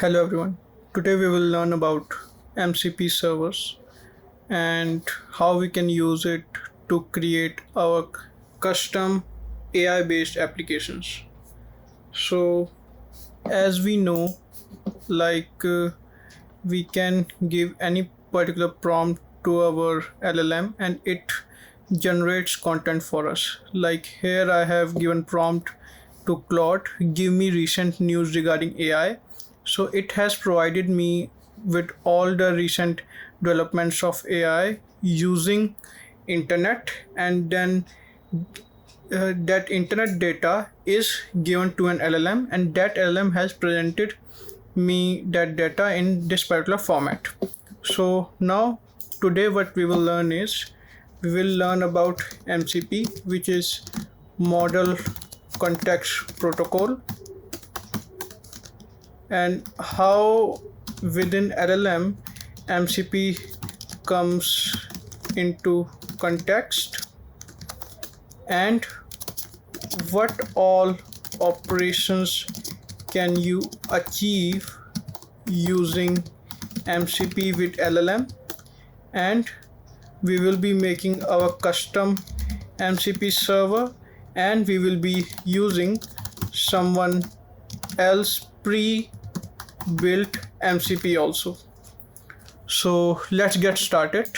Hello everyone. Today we will learn about MCP servers and how we can use it to create our custom AI based applications. So as we know, we can give any particular prompt to our LLM and it generates content for us. Like here I have given prompt to Claude, give me recent news regarding AI. So it has provided me with all the recent developments of AI using internet, and then that internet data is given to an LLM, and that LLM has presented me that data in this particular format. So now today what we will learn is we will learn about MCP, which is Model Context Protocol, and how within LLM MCP comes into context, and what all operations can you achieve using MCP with LLM. And we will be making our custom MCP server, and we will be using someone else pre-built MCP also. So let's get started.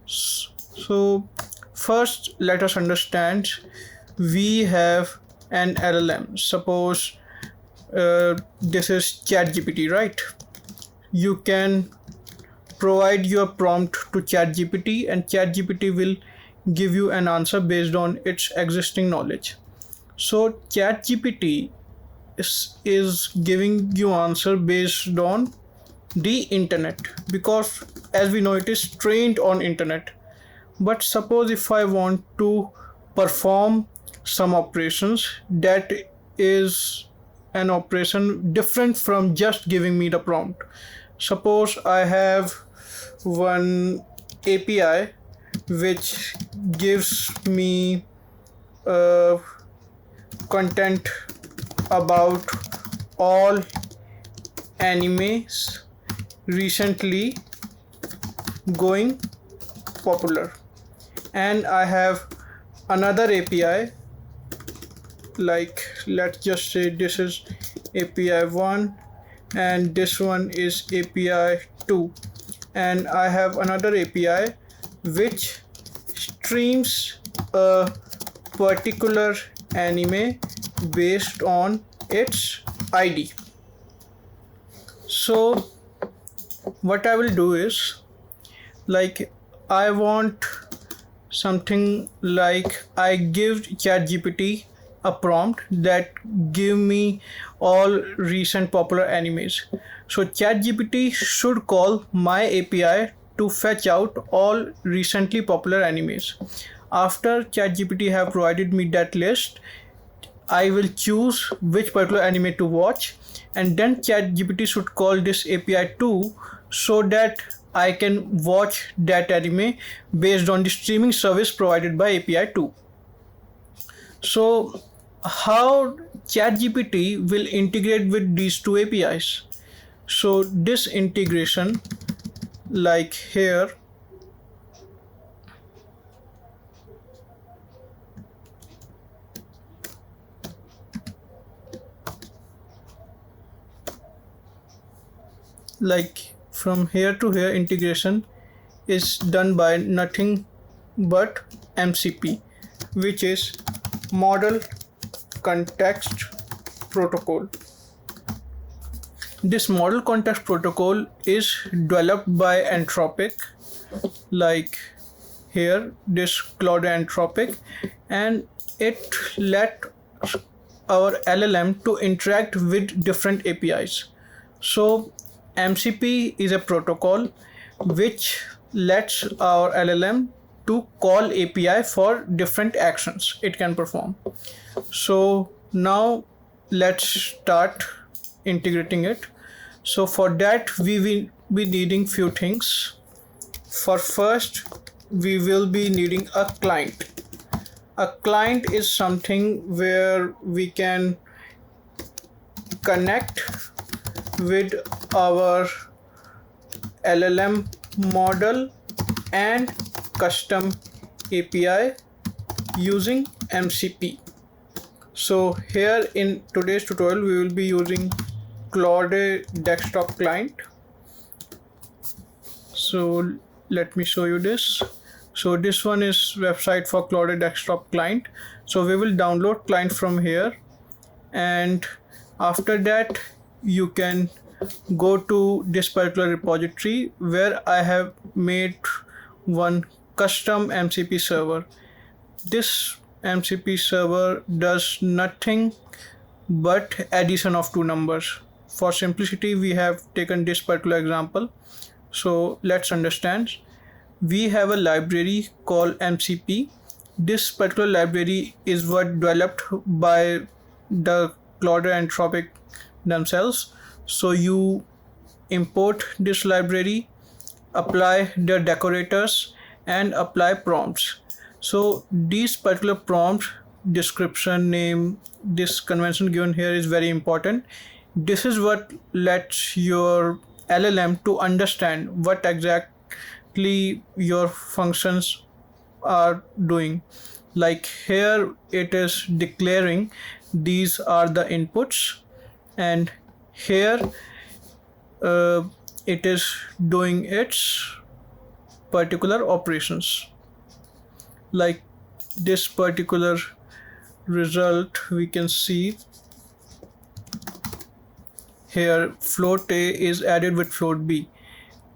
So first let us understand, we have an LLM. Suppose this is ChatGPT, right? You can provide your prompt to ChatGPT and ChatGPT will give you an answer based on its existing knowledge. So ChatGPT is giving you answer based on the internet, because as we know it is trained on internet. But suppose if I want to perform some operations, that is an operation different from just giving me the prompt. Suppose I have one API which gives me content about all animes recently going popular, and I have another API, like let's just say this is API 1 and this one is API 2, and I have another API which streams a particular anime based on its ID. So what I will do is, like, I want something like I give ChatGPT a prompt that give me all recent popular animes. So ChatGPT should call my API to fetch out all recently popular animes. After ChatGPT have provided me that list, I will choose which particular anime to watch, and then ChatGPT should call this API 2 so that I can watch that anime based on the streaming service provided by API 2. So how ChatGPT will integrate with these two APIs? So this integration, like here, like from here to here, integration is done by nothing but MCP, which is Model Context Protocol. This Model Context Protocol is developed by Anthropic, like here this Claude Anthropic, and it let our LLM to interact with different APIs. So MCP is a protocol which lets our LLM to call API for different actions it can perform. So now let's start integrating it. So for that we will be needing few things. For first, we will be needing a client. A client is something where we can connect with our LLM model and custom API using MCP. So here in today's tutorial we will be using Claude Desktop Client. So let me show you this. So this one is website for Claude Desktop Client. So we will download client from here, and after that you can go to this particular repository where I have made one custom MCP server. This MCP server does nothing but addition of two numbers. For simplicity we have taken this particular example. So let's understand. We have a library called MCP. This particular library is what developed by the Claude Anthropic themselves. So you import this library, apply the decorators and apply prompts. So these particular prompts, description, name, this convention given here is very important. This is what lets your LLM to understand what exactly your functions are doing. Like here it is declaring these are the inputs, and here it is doing its particular operations. Like this particular result we can see here, float A is added with float B.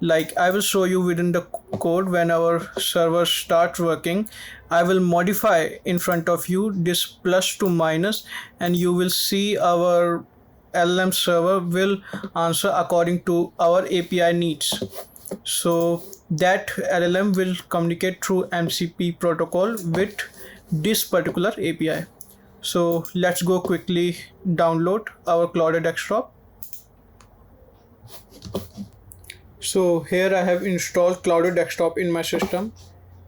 Like I will show you within the code when our server starts working. I will modify in front of you this plus to minus, and you will see our LLM server will answer according to our API needs. So that LLM will communicate through MCP protocol with this particular API. So let's go quickly download our Claude Desktop. So here I have installed Claude Desktop in my system.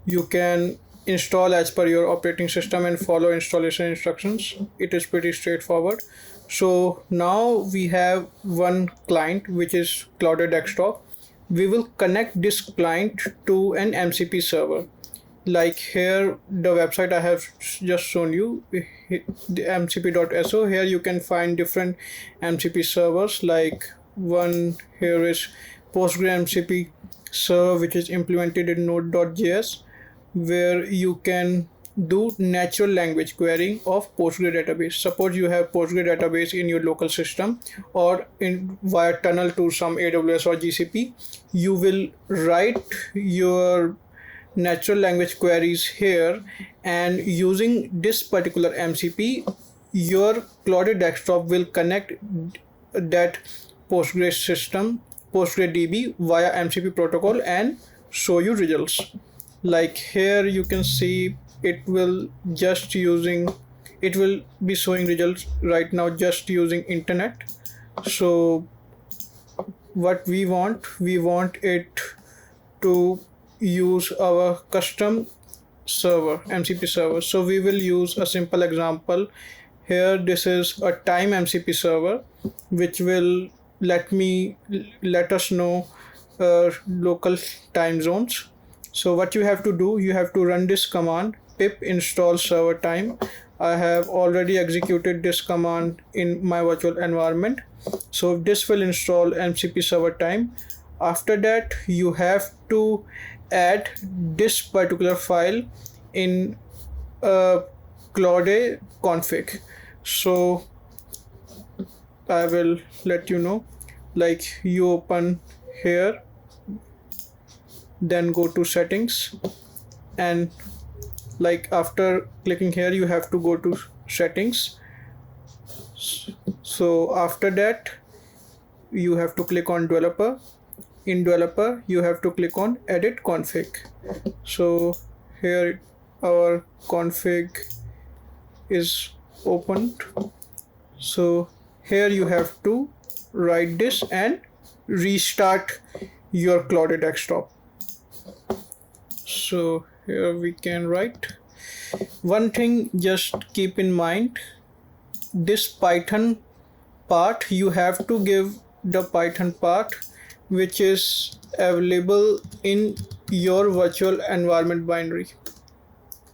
You can install as per your operating system and follow installation instructions. It is pretty straightforward. So now we have one client which is Claude Desktop. We will connect this client to an MCP server. Like here the website I have just shown you, the mcp.so. Here you can find different MCP servers. Like one here is PostgreMCP server which is implemented in node.js, where you can do natural language querying of Postgre database. Suppose you have Postgre database in your local system or in via tunnel to some AWS or GCP, you will write your natural language queries here, and using this particular MCP your Claude Desktop will connect that Postgre system, PostgreDB via MCP protocol and show you results. Like here you can see it will be showing results right now just using internet. So what we want it to use our custom server, MCP server. So we will use a simple example here. This is a time MCP server which will let us know local time zones. So what you have to do, you have to run this command pip install server time. I have already executed this command in my virtual environment. So this will install MCP server time. After that you have to add this particular file in Claude config. So I will let you know. Like you open here, then go to settings, and like after clicking here you have to go to settings. So after that you have to click on developer. In developer you have to click on edit config. So here our config is opened. So here you have to write this and restart your Claude Desktop. So here we can write one thing. Just keep in mind, this Python part you have to give the Python part which is available in your virtual environment binary.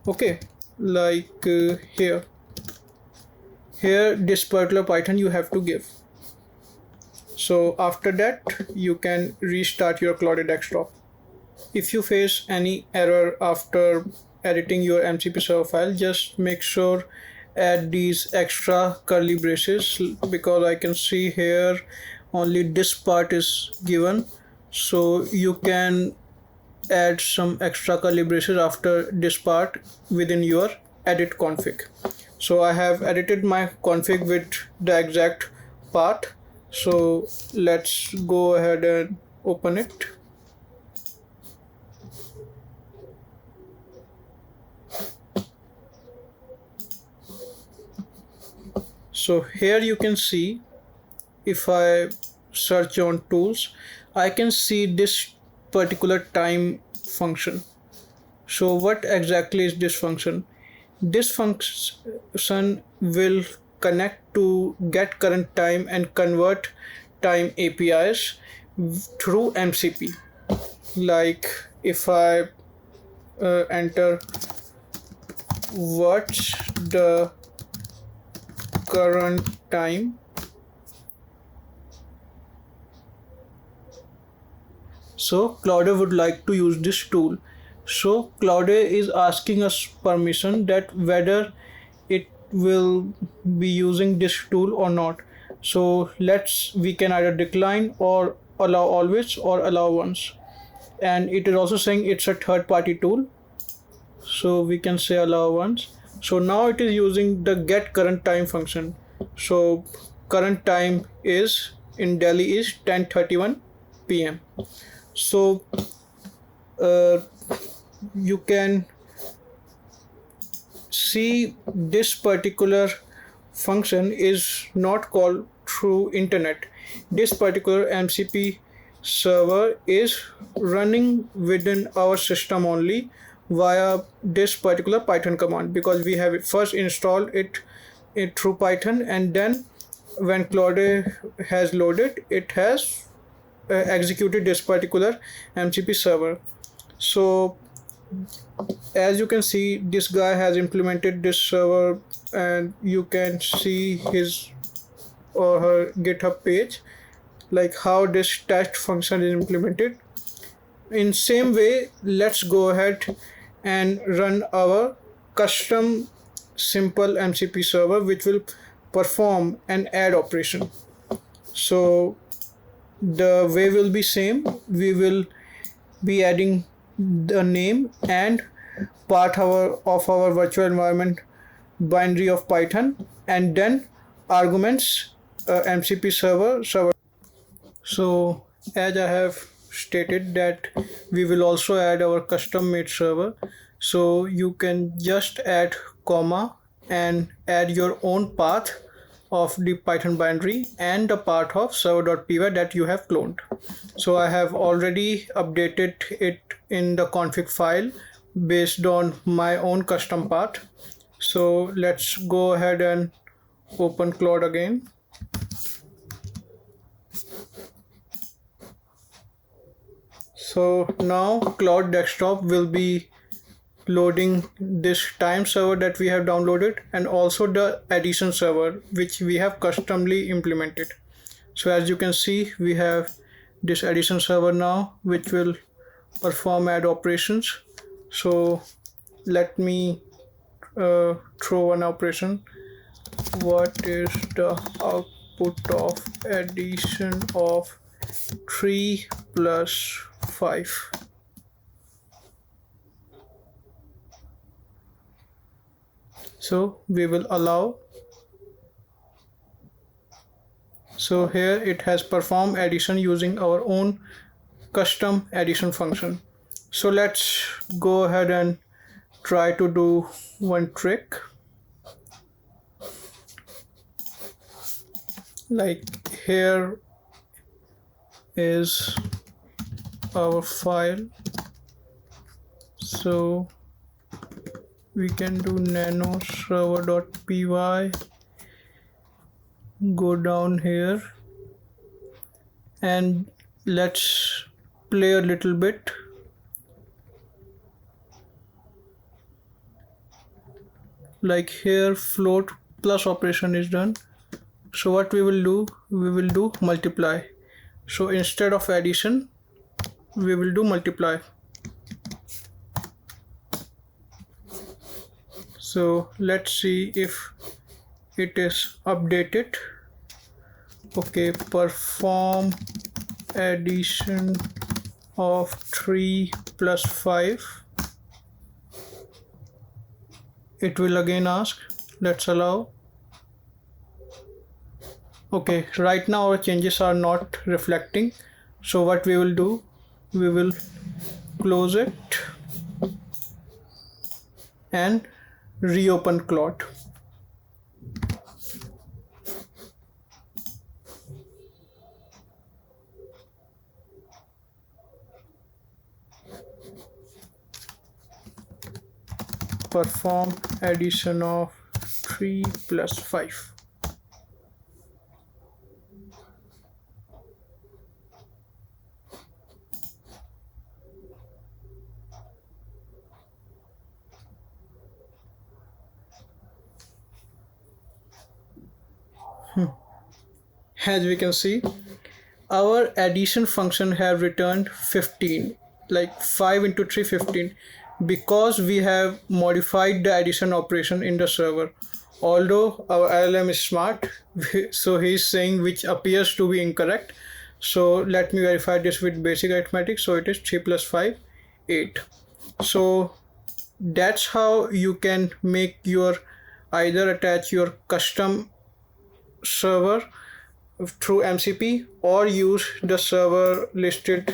Okay, like here this particular Python you have to give. So after that you can restart your Claude Desktop. If you face any error after editing your MCP server file, just make sure add these extra curly braces, because I can see here only this part is given, so you can add some extra curly braces after this part within your edit config. So I have edited my config with the exact part, so let's go ahead and open it. So here you can see, if I search on tools, I can see this particular time function. So what exactly is this function? This function will connect to get current time and convert time APIs through MCP. Like if I enter what's the current time, so Claude would like to use this tool. So Claude is asking us permission that whether it will be using this tool or not. So we can either decline or allow always or allow once, and it is also saying it's a third party tool, so we can say allow once. So now it is using the get current time function. So current time is in Delhi is 10:31 p.m. So you can see this particular function is not called through internet. This particular MCP server is running within our system only via this particular Python command, because we have first installed it through Python, and then when Claude has loaded, it has executed this particular MCP server. So as you can see, this guy has implemented this server, and you can see his or her GitHub page, like how this test function is implemented. In same way, let's go ahead and run our custom simple MCP server which will perform an add operation. So the way will be same. We will be adding the name and part of our virtual environment binary of Python, and then arguments MCP server. So as I have stated that we will also add our custom made server, so you can just add comma and add your own path of the Python binary and the path of server.py that you have cloned. So I have already updated it in the config file based on my own custom path. So let's go ahead and open Claude again. So now Claude Desktop will be loading this time server that we have downloaded, and also the addition server which we have customly implemented. So as you can see, we have this addition server now which will perform add operations. So let me throw one operation. What is the output of addition of 3 plus 5? So we will allow. So here it has performed addition using our own custom addition function. So let's go ahead and try to do one trick. Like here is our file, so we can do nano server.py, go down here and let's play a little bit. Like here float plus operation is done. So what we will do, we will do multiply. So instead of addition, we will do multiply. So let's see if it is updated. Okay, perform addition of 3 plus 5. It will again ask, let's allow. Okay, right now our changes are not reflecting. So what we will do, we will close it and reopen Claude. Perform addition of 3 plus 5. As we can see, our addition function have returned 15, like 5 into 3 15, because we have modified the addition operation in the server. Although our LLM is smart, so he's saying which appears to be incorrect. So let me verify this with basic arithmetic. So it is 3 plus 5 8. So that's how you can make your, either attach your custom server through MCP or use the server listed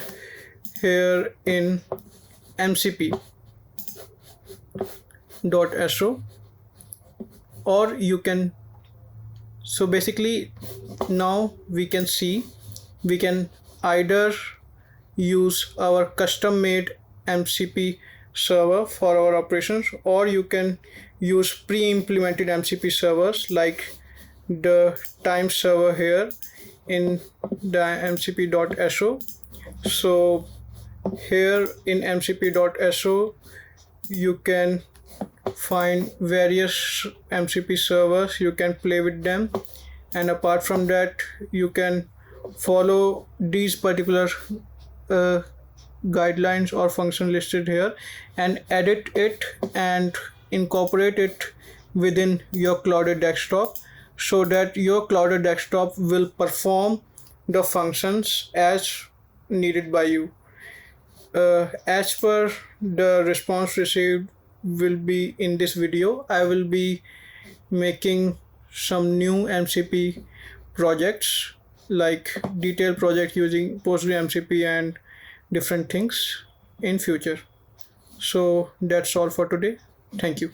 here in mcp.so, or you can, so basically now we can see, we can either use our custom made MCP server for our operations, or you can use pre-implemented MCP servers like the time server here in the mcp.so. So here in mcp.so you can find various MCP servers, you can play with them, and apart from that you can follow these particular guidelines or function listed here and edit it and incorporate it within your Claude Desktop, so that your Claude Desktop will perform the functions as needed by you. As per the response received will be in this video, I will be making some new MCP projects, like detailed project using PostgreMCP and different things in future. So that's all for today. Thank you.